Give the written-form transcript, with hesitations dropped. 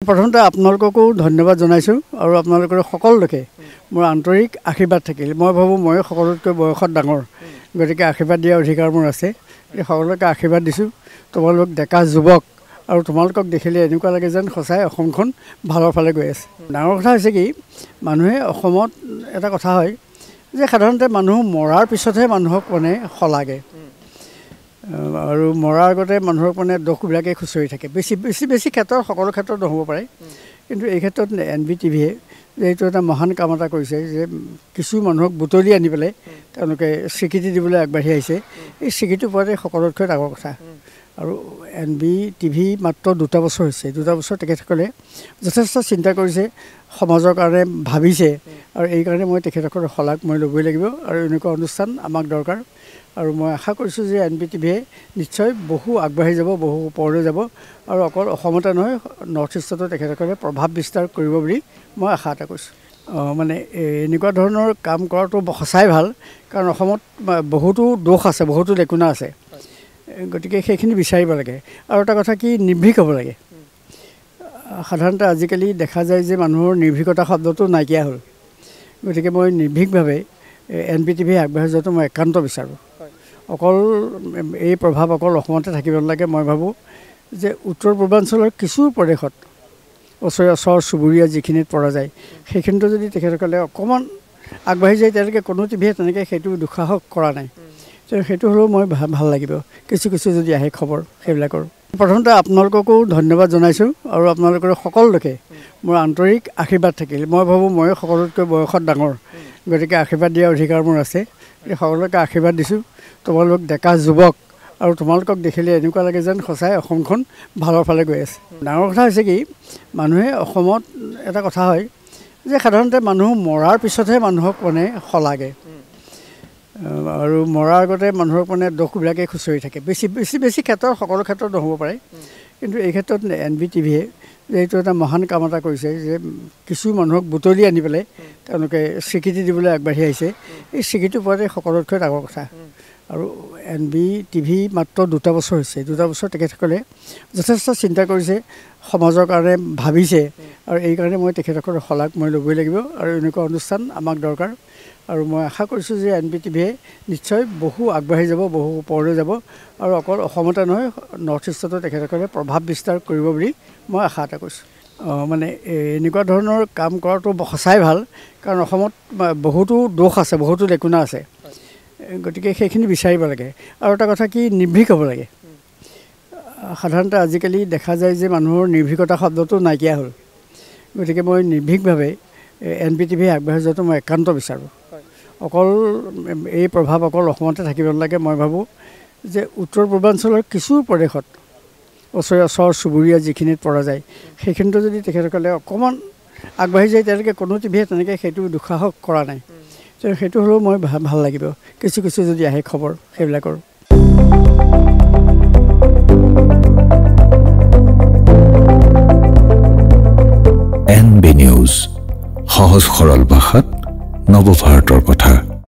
প্ৰথমতে আপোনালোককো ধন্যবাদ জনাইছোঁ আৰু আপোনালোকৰ সকলোকে মোৰ আন্তৰিক আশীৰ্বাদ থাকিল। মই ভাবোঁ মই সকলোতকৈ বয়সত ডাঙৰ, গতিকে আশীৰ্বাদ দিয়াৰ অধিকাৰ মোৰ আছে। সকলোকে আশীৰ্বাদ দিছোঁ। তোমালোক ডেকা যুৱক আৰু তোমালোকক দেখিলে এনেকুৱা লাগে যেন সঁচাই অসমখন ভালৰ ফালে গৈ আছে। ডাঙৰ কথা হৈছে কি, মানুহে অসমত এটা কথা হয় যে সাধাৰণতে মানুহ মৰাৰ পিছতহে মানুহক মানে শলাগে আৰু মৰাৰ আগতে মানুহক মানে দোষবিলাকেই খুচৰি থাকে। বেছি ক্ষেত্ৰত সকলো ক্ষেত্ৰত নহ'ব পাৰে, কিন্তু এই ক্ষেত্ৰত NBTVয়ে যে এইটো এটা মহান কাম এটা কৰিছে যে কিছু মানুহক বুটলি আনি পেলাই তেওঁলোকে স্বীকৃতি দিবলৈ আগবাঢ়ি আহিছে। এই স্বীকৃতি পোৱাটোৱে সকলোতকৈ ডাঙৰ কথা। আৰু NBTV মাত্ৰ 2 বছৰ হৈছে। 2 বছৰ তেখেতসকলে যথেষ্ট চিন্তা কৰিছে, সমাজৰ কাৰণে ভাবিছে, আৰু এই কাৰণে মই তেখেতসকলৰ শলাগ মই ল'বই লাগিব। আৰু এনেকুৱা অনুষ্ঠান আমাক দৰকাৰ। আৰু মই আশা কৰিছোঁ যে NBTVয়ে নিশ্চয় বহু আগবাঢ়ি যাব, বহু ওপৰলৈ যাব, আৰু অকল অসমতে নহয় নৰ্থ ইষ্টতো তেখেতসকলে প্ৰভাৱ বিস্তাৰ কৰিব বুলি মই আশা এটা কৰিছোঁ। মানে এনেকুৱা ধৰণৰ কাম কৰাটো সঁচাই ভাল, কাৰণ অসমত বহুতো দোষ আছে, বহুতো লেকুনা আছে, গতিকে সেইখিনি বিচাৰিব লাগে। আৰু এটা কথা কি, নিৰ্ভীক হ'ব লাগে। সাধাৰণতে আজিকালি দেখা যায় যে মানুহৰ নিৰ্ভীকতা শব্দটো নাইকিয়া হ'ল, গতিকে মই নিৰ্ভীকভাৱে NBTVয়ে আগবাঢ়ি যোৱাটো মই একান্ত বিচাৰোঁ। অকল এই প্ৰভাৱ অকল অসমতে থাকিব নালাগে। মই ভাবোঁ যে উত্তৰ পূৰ্বাঞ্চলৰ কিছু প্ৰদেশত ওচৰ চুবুৰীয়া যিখিনিত পৰা যায়, সেইখিনিতো যদি তেখেতসকলে অকণমান আগবাঢ়ি যায়, তেওঁলোকে কোনো টিভিয়ে তেনেকৈ সেইটো দুঃসাহস কৰা নাই। সেইটো হ'লেও মই ভাল লাগিব, কিছু যদি আহে খবৰ সেইবিলাকৰ। প্ৰথমতে আপোনালোককো ধন্যবাদ জনাইছোঁ আৰু আপোনালোকৰ সকলোকে মোৰ আন্তৰিক আশীৰ্বাদ থাকিল। মই ভাবোঁ মই সকলোতকৈ বয়সত ডাঙৰ, গতিকে আশীৰ্বাদ দিয়াৰ অধিকাৰ মোৰ আছে। সকলোকে আশীৰ্বাদ দিছোঁ। তোমালোক ডেকা যুৱক আৰু তোমালোকক দেখিলে এনেকুৱা লাগে যেন সঁচাই অসমখন ভালৰ ফালে গৈ আছে। ডাঙৰ কথা হৈছে কি, মানুহে অসমত এটা কথা হয় যে সাধাৰণতে মানুহ মৰাৰ পিছতহে মানুহক মানে শলাগে আৰু মৰাৰ আগতে মানুহক মানে দোষবিলাকেই খুচৰি থাকে। বেছি ক্ষেত্ৰত সকলো ক্ষেত্ৰত নহ'ব পাৰে, কিন্তু এই ক্ষেত্ৰত NBTVয়ে যে এইটো এটা মহান কাম এটা কৰিছে যে কিছু মানুহক বুটলি আনি পেলাই তেওঁলোকে স্বীকৃতি দিবলৈ আগবাঢ়ি আহিছে। এই স্বীকৃতি পোৱাটোৱে সকলোতকৈ ডাঙৰ কথা। আৰু NBTV মাত্ৰ 2 বছৰ হৈছে। 2 বছৰ তেখেতসকলে যথেষ্ট চিন্তা কৰিছে, সমাজৰ কাৰণে ভাবিছে, আৰু এই কাৰণে মই তেখেতসকলৰ শলাগ মই ল'বই লাগিব। আৰু এনেকুৱা অনুষ্ঠান আমাক দৰকাৰ। আৰু মই আশা কৰিছোঁ যে NBTVয়ে নিশ্চয় বহু আগবাঢ়ি যাব, বহু ওপৰলৈ যাব, আৰু অকল অসমতে নহয় নৰ্থ ইষ্টতো তেখেতসকলে প্ৰভাৱ বিস্তাৰ কৰিব বুলি মই আশা এটা কৰিছোঁ। মানে এনেকুৱা ধৰণৰ কাম কৰাটো সঁচাই ভাল, কাৰণ অসমত বহুতো দোষ আছে, বহুতো লেকুনা আছে, গতিকে সেইখিনি বিচাৰিব লাগে। আৰু এটা কথা কি, নিৰ্ভীক হ'ব লাগে। সাধাৰণতে আজিকালি দেখা যায় যে মানুহৰ নিৰ্ভীকতা শব্দটো নাইকিয়া হ'ল, গতিকে মই নিৰ্ভীকভাৱে NBTVয়ে আগবাঢ়ি যোৱাটো মই একান্ত বিচাৰোঁ। অকল এই প্ৰভাৱ অকল অসমতে থাকিব নালাগে। মই ভাবোঁ যে উত্তৰ পূৰ্বাঞ্চলৰ কিছু প্ৰদেশত ওচৰ চুবুৰীয়া যিখিনিত পৰা যায়, সেইখিনিতো যদি তেখেতসকলে অকণমান আগবাঢ়ি যায়, তেওঁলোকে কোনো টিভিয়ে তেনেকৈ সেইটো দুঃসাহস কৰা নাই। সেইটো হ'লেও মই ভাল লাগিব, কিছু যদি আহে খবৰ সেইবিলাকৰ। NB নিউজ, সহজ সৰল ভাষাত নৱভাৰতৰ কথা।